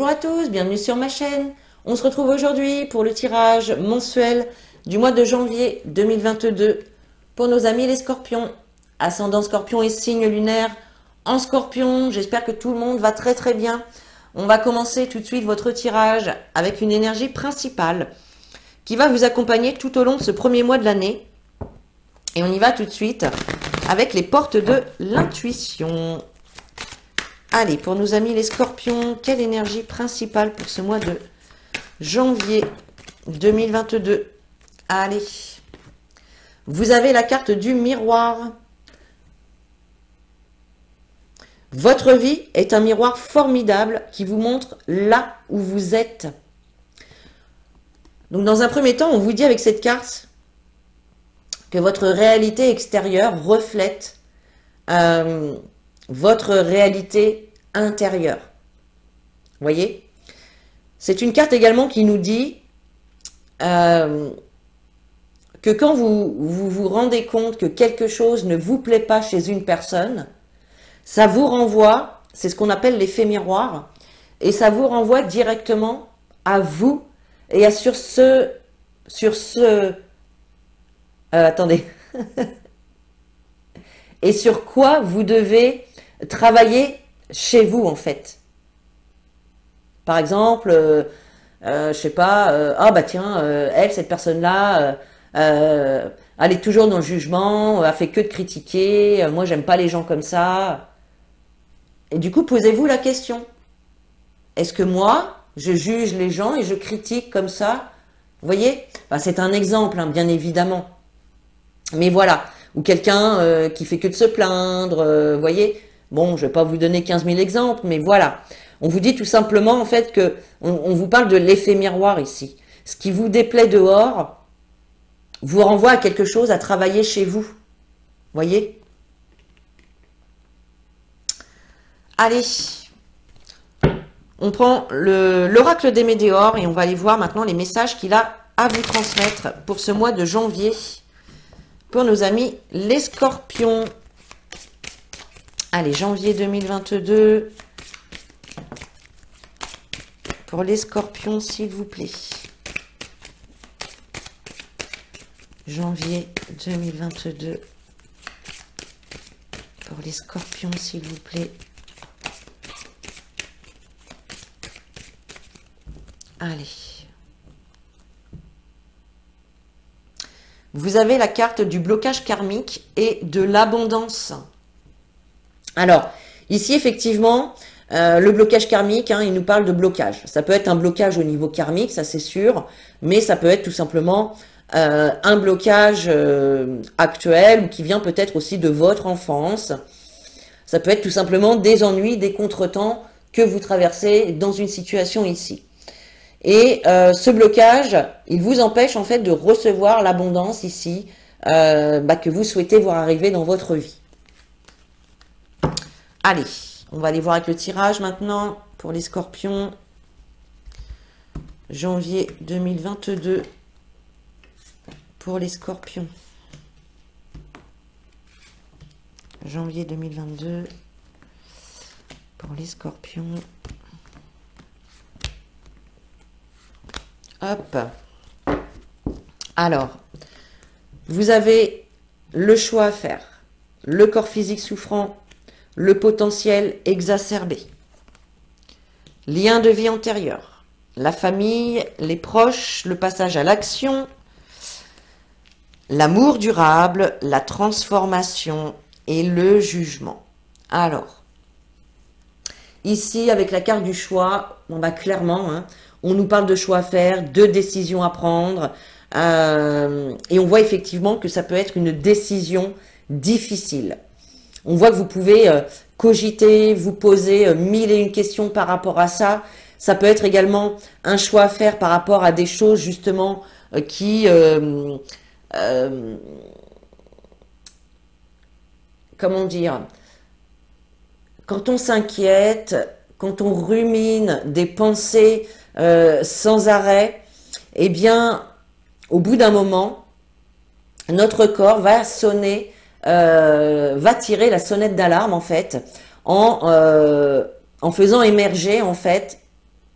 à tous, bienvenue sur ma chaîne. On se retrouve aujourd'hui pour le tirage mensuel du mois de janvier 2022 pour nos amis les scorpions. Ascendant scorpion et signe lunaire en scorpion. J'espère que tout le monde va très bien. On va commencer tout de suite votre tirage avec une énergie principale qui va vous accompagner tout au long de ce premier mois de l'année. Et on y va tout de suite avec les portes de l'intuition. Allez, pour nos amis les scorpions, quelle énergie principale pour ce mois de janvier 2022? Allez, vous avez la carte du miroir. Votre vie est un miroir formidable qui vous montre là où vous êtes. Donc dans un premier temps, on vous dit avec cette carte que votre réalité extérieure reflète votre réalité intérieure. Vous voyez? C'est une carte également qui nous dit que quand vous rendez compte que quelque chose ne vous plaît pas chez une personne, ça vous renvoie, c'est ce qu'on appelle l'effet miroir, et ça vous renvoie directement à vous et à attendez, et sur quoi vous devez travailler chez vous en fait. Par exemple, je sais pas, ah bah tiens, elle, cette personne-là, elle est toujours dans le jugement, elle fait que de critiquer, moi j'aime pas les gens comme ça. Et du coup, posez-vous la question, est-ce que moi, je juge les gens et je critique comme ça? Vous voyez, bah, c'est un exemple, hein, bien évidemment. Mais voilà, ou quelqu'un qui fait que de se plaindre, vous voyez. Bon, je ne vais pas vous donner 15 000 exemples, mais voilà. On vous dit tout simplement, en fait, que on vous parle de l'effet miroir ici. Ce qui vous déplaît dehors vous renvoie à quelque chose à travailler chez vous. Vous voyez? Allez, on prend l'oracle des météores et on va aller voir maintenant les messages qu'il a à vous transmettre pour ce mois de janvier. Pour nos amis les scorpions. Allez, janvier 2022. Pour les scorpions, s'il vous plaît. Janvier 2022. Pour les scorpions, s'il vous plaît. Allez. Vous avez la carte du blocage karmique et de l'abondance. Alors, ici, effectivement, le blocage karmique, hein, il nous parle de blocage. Ça peut être un blocage au niveau karmique, ça c'est sûr, mais ça peut être tout simplement un blocage actuel ou qui vient peut-être aussi de votre enfance. Ça peut être tout simplement des ennuis, des contretemps que vous traversez dans une situation ici. Et ce blocage, il vous empêche en fait de recevoir l'abondance ici que vous souhaitez voir arriver dans votre vie. Allez, on va aller voir avec le tirage maintenant pour les scorpions. Janvier 2022 pour les scorpions. Janvier 2022 pour les scorpions. Hop. Alors, vous avez le choix à faire. Le corps physique souffrant, le potentiel exacerbé, lien de vie antérieur, la famille, les proches, le passage à l'action, l'amour durable, la transformation et le jugement. Alors, ici, avec la carte du choix, on va clairement, hein, on nous parle de choix à faire, de décisions à prendre, et on voit effectivement que ça peut être une décision difficile. On voit que vous pouvez cogiter, vous poser mille et une questions par rapport à ça. Ça peut être également un choix à faire par rapport à des choses justement qui... comment dire? Quand on s'inquiète, quand on rumine des pensées sans arrêt, eh bien, au bout d'un moment, notre corps va sonner, va tirer la sonnette d'alarme en fait, en faisant émerger en fait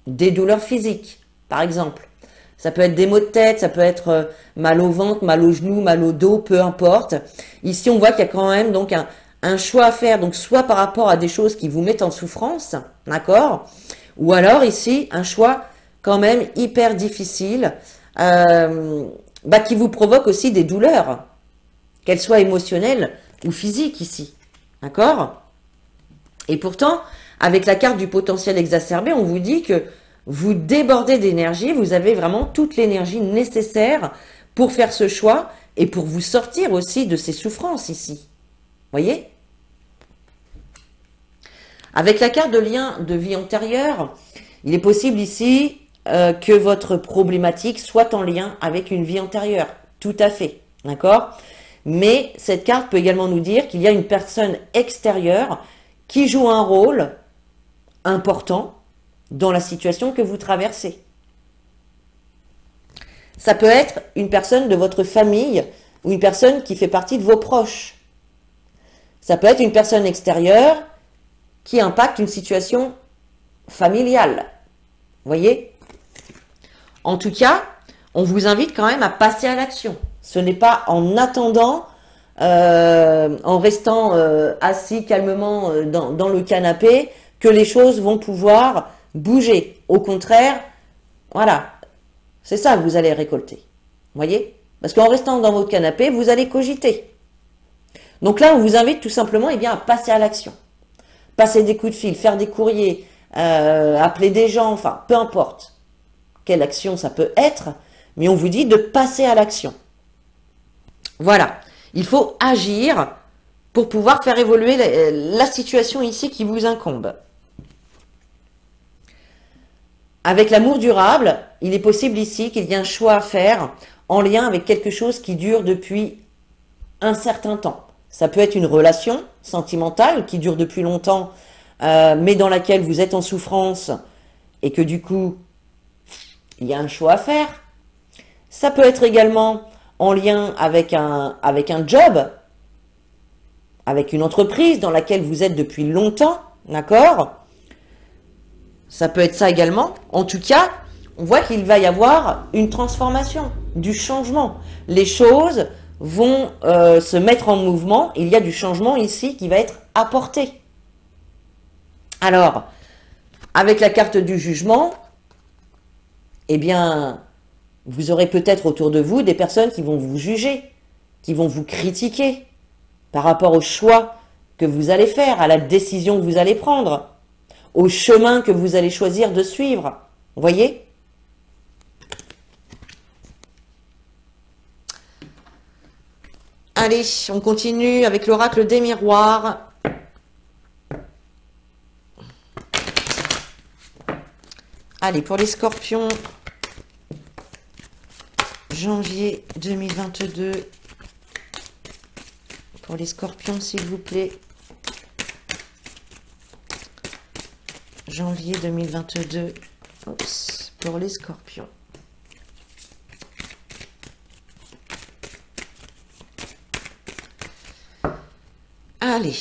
des douleurs physiques, par exemple. Ça peut être des maux de tête, ça peut être mal au ventre, mal au genou, mal au dos, peu importe. Ici, on voit qu'il y a quand même donc un choix à faire, donc soit par rapport à des choses qui vous mettent en souffrance, d'accord? Ou alors ici, un choix quand même hyper difficile, qui vous provoque aussi des douleurs, qu'elles soient émotionnelles ou physiques ici, d'accord? Et pourtant, avec la carte du potentiel exacerbé, on vous dit que vous débordez d'énergie, vous avez vraiment toute l'énergie nécessaire pour faire ce choix et pour vous sortir aussi de ces souffrances ici. Voyez? Avec la carte de lien de vie antérieure, il est possible ici que votre problématique soit en lien avec une vie antérieure. Tout à fait, d'accord? Mais cette carte peut également nous dire qu'il y a une personne extérieure qui joue un rôle important dans la situation que vous traversez. Ça peut être une personne de votre famille ou une personne qui fait partie de vos proches. Ça peut être une personne extérieure qui impacte une situation familiale. Voyez? En tout cas, on vous invite quand même à passer à l'action. Ce n'est pas en attendant, en restant assis calmement dans le canapé, que les choses vont pouvoir bouger. Au contraire, voilà, c'est ça que vous allez récolter. Voyez? Parce qu'en restant dans votre canapé, vous allez cogiter. Donc là, on vous invite tout simplement à passer à l'action. Passer des coups de fil, faire des courriers, appeler des gens, enfin, peu importe quelle action ça peut être, mais on vous dit de passer à l'action. Voilà, il faut agir pour pouvoir faire évoluer la situation ici qui vous incombe. Avec l'amour durable, il est possible ici qu'il y ait un choix à faire en lien avec quelque chose qui dure depuis un certain temps. Ça peut être une relation sentimentale qui dure depuis longtemps, mais dans laquelle vous êtes en souffrance et que du coup, il y a un choix à faire. Ça peut être également en lien avec un job, avec une entreprise dans laquelle vous êtes depuis longtemps, d'accord? Ça peut être ça également. En tout cas, on voit qu'il va y avoir une transformation, du changement. Les choses vont se mettre en mouvement. Il y a du changement ici qui va être apporté. Alors, avec la carte du jugement, eh bien, vous aurez peut-être autour de vous des personnes qui vont vous juger, qui vont vous critiquer par rapport au choix que vous allez faire, à la décision que vous allez prendre, au chemin que vous allez choisir de suivre. Vous voyez? Allez, on continue avec l'oracle des miroirs. Allez, pour les scorpions, janvier 2022. Pour les scorpions, s'il vous plaît. Janvier 2022. Oups, pour les scorpions. Allez.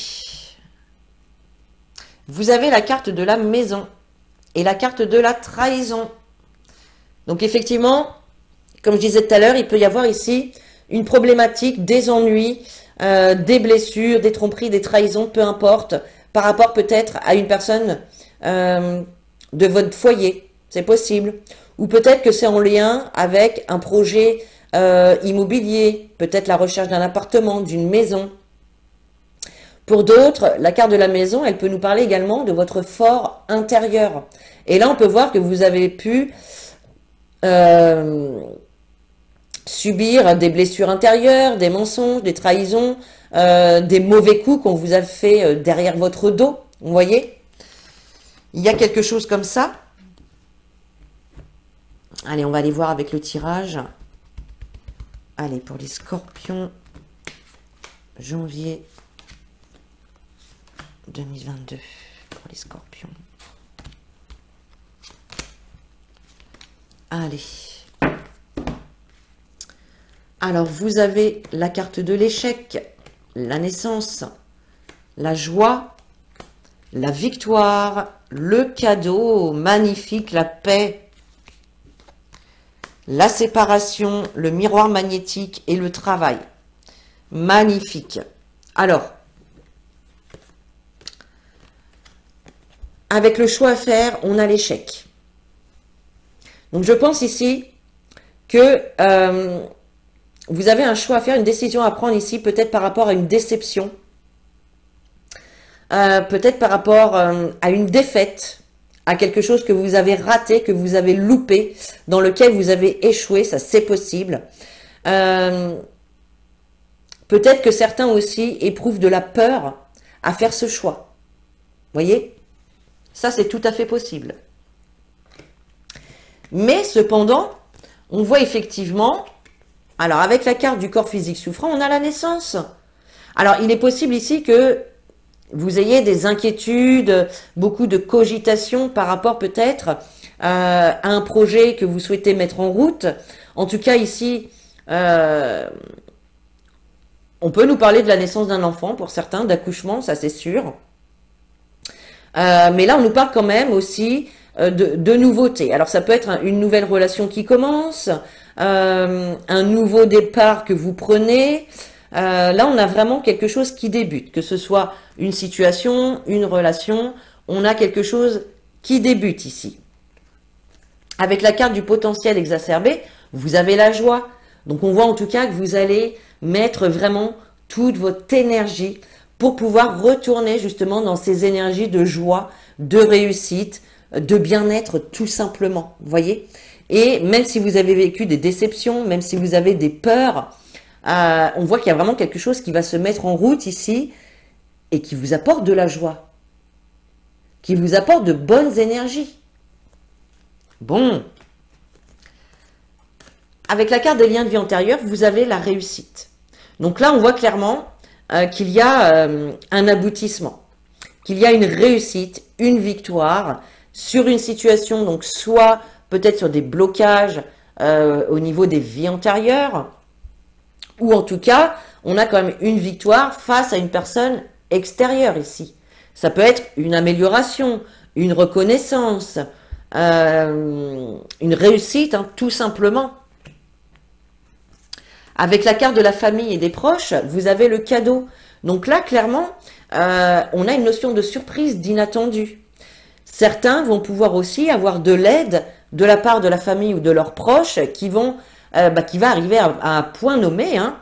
Vous avez la carte de la maison et la carte de la trahison. Donc effectivement, comme je disais tout à l'heure, il peut y avoir ici une problématique, des ennuis, des blessures, des tromperies, des trahisons, peu importe, par rapport peut-être à une personne de votre foyer, c'est possible. Ou peut-être que c'est en lien avec un projet immobilier, peut-être la recherche d'un appartement, d'une maison. Pour d'autres, la carte de la maison, elle peut nous parler également de votre fort intérieur. Et là, on peut voir que vous avez pu subir des blessures intérieures, des mensonges, des trahisons, des mauvais coups qu'on vous a fait derrière votre dos. Vous voyez? Il y a quelque chose comme ça. Allez, on va aller voir avec le tirage. Allez, pour les scorpions, janvier 2022, pour les scorpions. Allez. Alors, vous avez la carte de l'échec, la naissance, la joie, la victoire, le cadeau, magnifique, la paix, la séparation, le miroir magnétique et le travail. Magnifique. Alors, avec le choix à faire, on a l'échec. Donc, je pense ici que vous avez un choix à faire, une décision à prendre ici, peut-être par rapport à une déception, peut-être par rapport à une défaite, à quelque chose que vous avez raté, que vous avez loupé, dans lequel vous avez échoué, ça c'est possible. Peut-être que certains aussi éprouvent de la peur à faire ce choix. Voyez? Ça c'est tout à fait possible. Mais cependant, on voit effectivement, alors avec la carte du corps physique souffrant, on a la naissance. Alors il est possible ici que vous ayez des inquiétudes, beaucoup de cogitation par rapport peut-être à un projet que vous souhaitez mettre en route. En tout cas ici, on peut nous parler de la naissance d'un enfant pour certains, d'accouchement, ça c'est sûr. Mais là on nous parle quand même aussi de nouveautés. Alors ça peut être une nouvelle relation qui commence, un nouveau départ que vous prenez. Là, on a vraiment quelque chose qui débute, que ce soit une situation, une relation, on a quelque chose qui débute ici. Avec la carte du potentiel exacerbé, vous avez la joie. Donc, on voit en tout cas que vous allez mettre vraiment toute votre énergie pour pouvoir retourner justement dans ces énergies de joie, de réussite, de bien-être tout simplement. Vous voyez? Et même si vous avez vécu des déceptions, même si vous avez des peurs, on voit qu'il y a vraiment quelque chose qui va se mettre en route ici et qui vous apporte de la joie, qui vous apporte de bonnes énergies. Bon. Avec la carte des liens de vie antérieurs, vous avez la réussite. Donc là, on voit clairement qu'il y a un aboutissement, qu'il y a une réussite, une victoire sur une situation, donc soit peut-être sur des blocages au niveau des vies antérieures, ou en tout cas, on a quand même une victoire face à une personne extérieure ici. Ça peut être une amélioration, une reconnaissance, une réussite, hein, tout simplement. Avec la carte de la famille et des proches, vous avez le cadeau. Donc là, clairement, on a une notion de surprise, d'inattendu. Certains vont pouvoir aussi avoir de l'aide de la part de la famille ou de leurs proches qui va arriver à un point nommé, hein,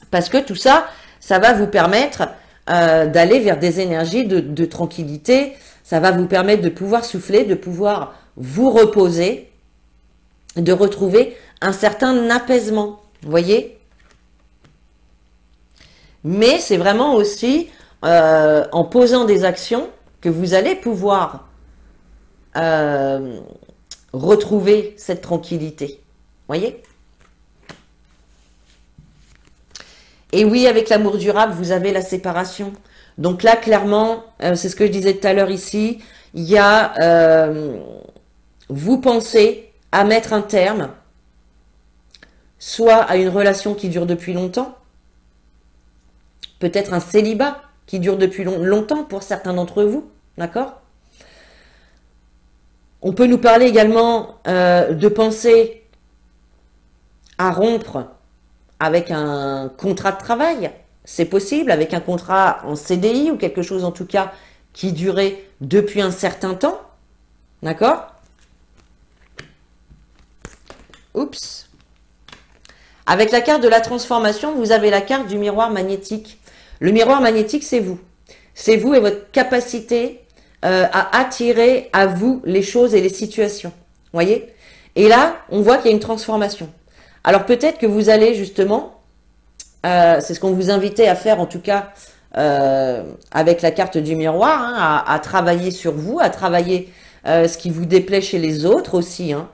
parce que tout ça, ça va vous permettre d'aller vers des énergies de tranquillité, ça va vous permettre de pouvoir souffler, de pouvoir vous reposer, de retrouver un certain apaisement, vous voyez? Mais c'est vraiment aussi en posant des actions que vous allez pouvoir retrouver cette tranquillité. Voyez? Et oui, avec l'amour durable, vous avez la séparation. Donc là, clairement, c'est ce que je disais tout à l'heure ici, il y a, vous pensez à mettre un terme, soit à une relation qui dure depuis longtemps, peut-être un célibat qui dure depuis longtemps pour certains d'entre vous, d'accord? On peut nous parler également de penser à rompre avec un contrat de travail, c'est possible, avec un contrat en CDI ou quelque chose en tout cas qui durait depuis un certain temps, d'accord? Oups. Avec la carte de la transformation, vous avez la carte du miroir magnétique. Le miroir magnétique, c'est vous. C'est vous et votre capacité à attirer à vous les choses et les situations. Voyez? Et là, on voit qu'il y a une transformation. Alors peut-être que vous allez justement, c'est ce qu'on vous invitait à faire en tout cas avec la carte du miroir, hein, à travailler sur vous, à travailler ce qui vous déplaît chez les autres aussi. Hein.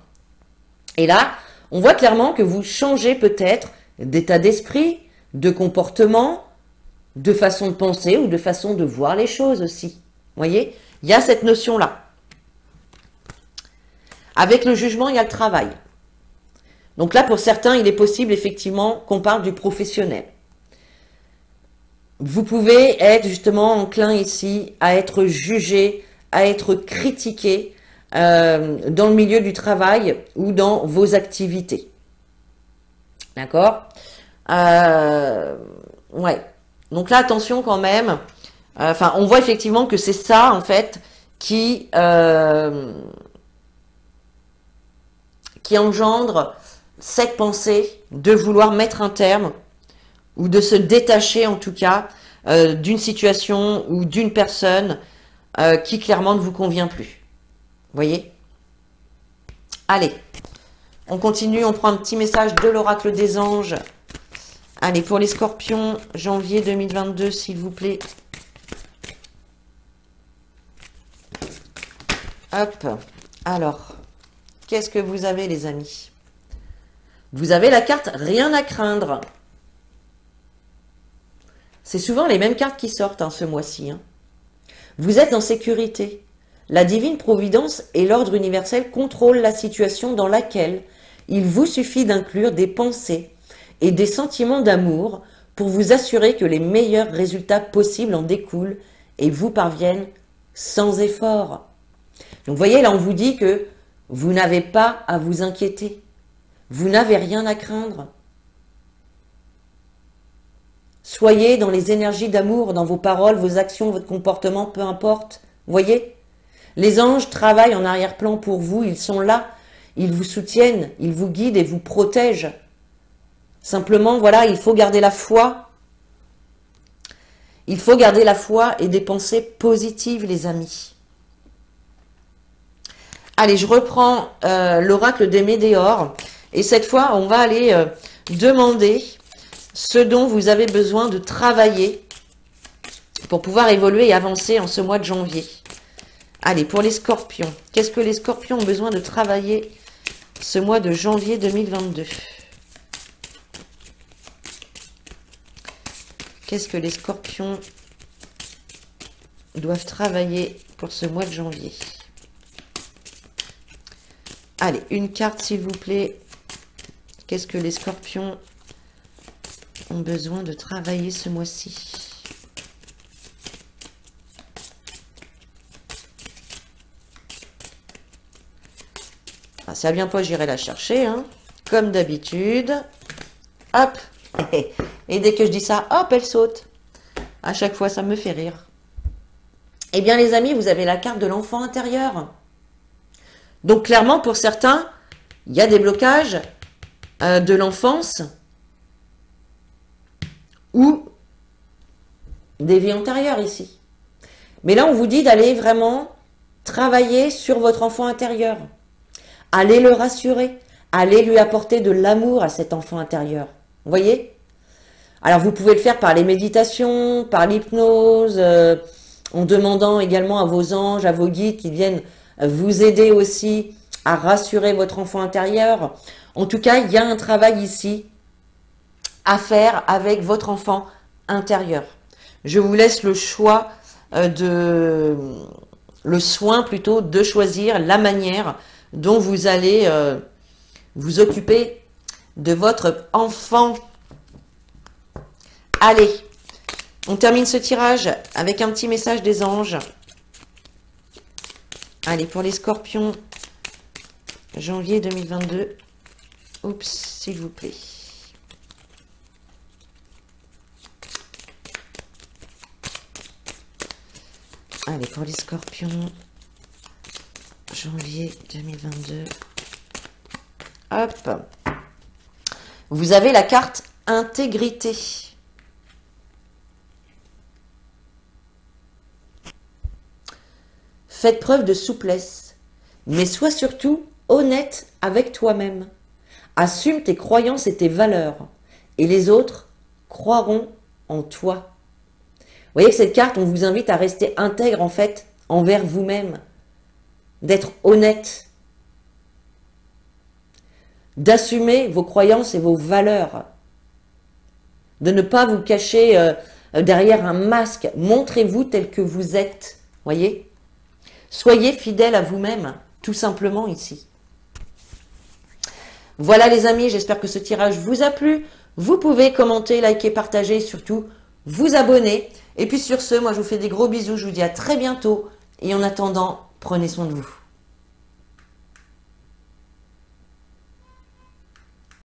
Et là, on voit clairement que vous changez peut-être d'état d'esprit, de comportement, de façon de penser ou de façon de voir les choses aussi. Vous voyez? Il y a cette notion-là. Avec le jugement, il y a le travail. Donc là, pour certains, il est possible effectivement qu'on parle du professionnel. Vous pouvez être justement enclin ici à être jugé, à être critiqué dans le milieu du travail ou dans vos activités. D'accord? Ouais. Donc là, attention quand même. Enfin, on voit effectivement que c'est ça, en fait, qui engendre cette pensée de vouloir mettre un terme ou de se détacher, en tout cas, d'une situation ou d'une personne qui clairement ne vous convient plus. Vous voyez? Allez, on continue, on prend un petit message de l'oracle des anges. Allez, pour les scorpions, janvier 2022, s'il vous plaît. Hop, alors, qu'est-ce que vous avez les amis? Vous avez la carte rien à craindre. C'est souvent les mêmes cartes qui sortent ce mois-ci. Vous êtes en sécurité. La divine providence et l'ordre universel contrôlent la situation dans laquelle il vous suffit d'inclure des pensées et des sentiments d'amour pour vous assurer que les meilleurs résultats possibles en découlent et vous parviennent sans effort. Donc vous voyez, là on vous dit que vous n'avez pas à vous inquiéter. Vous n'avez rien à craindre. Soyez dans les énergies d'amour, dans vos paroles, vos actions, votre comportement, peu importe. Vous voyez? Les anges travaillent en arrière-plan pour vous, ils sont là, ils vous soutiennent, ils vous guident et vous protègent. Simplement, voilà, il faut garder la foi. Il faut garder la foi et des pensées positives, les amis. Allez, je reprends l'oracle des météores. Et cette fois, on va aller demander ce dont vous avez besoin de travailler pour pouvoir évoluer et avancer en ce mois de janvier. Allez, pour les scorpions, qu'est-ce que les scorpions ont besoin de travailler ce mois de janvier 2022? Qu'est-ce que les scorpions doivent travailler pour ce mois de janvier? Allez, une carte s'il vous plaît. Qu'est-ce que les scorpions ont besoin de travailler ce mois-ci? Ah, si elle vient pas, j'irai la chercher, comme d'habitude. Hop. Et dès que je dis ça, hop, elle saute. À chaque fois, ça me fait rire. Eh bien, les amis, vous avez la carte de l'enfant intérieur. Donc, clairement, pour certains, il y a des blocages de l'enfance ou des vies antérieures ici. Mais là, on vous dit d'aller vraiment travailler sur votre enfant intérieur. Allez le rassurer. Allez lui apporter de l'amour à cet enfant intérieur. Vous voyez? Alors, vous pouvez le faire par les méditations, par l'hypnose, en demandant également à vos anges, à vos guides qui viennent vous aider aussi à rassurer votre enfant intérieur. En tout cas, il y a un travail ici à faire avec votre enfant intérieur. Je vous laisse le choix le soin plutôt de choisir la manière dont vous allez vous occuper de votre enfant. Allez, on termine ce tirage avec un petit message des anges. Allez, pour les scorpions, janvier 2022. Oups, s'il vous plaît. Allez, pour les scorpions, janvier 2022. Hop. Vous avez la carte intégrité. Faites preuve de souplesse, mais sois surtout honnête avec toi-même. Assume tes croyances et tes valeurs, et les autres croiront en toi. Vous voyez que cette carte, on vous invite à rester intègre en fait envers vous-même, d'être honnête, d'assumer vos croyances et vos valeurs, de ne pas vous cacher derrière un masque. Montrez-vous tel que vous êtes, voyez. Soyez fidèle à vous-même, tout simplement ici. Voilà les amis, j'espère que ce tirage vous a plu. Vous pouvez commenter, liker, partager et surtout vous abonner. Et puis sur ce, moi je vous fais des gros bisous, je vous dis à très bientôt. Et en attendant, prenez soin de vous.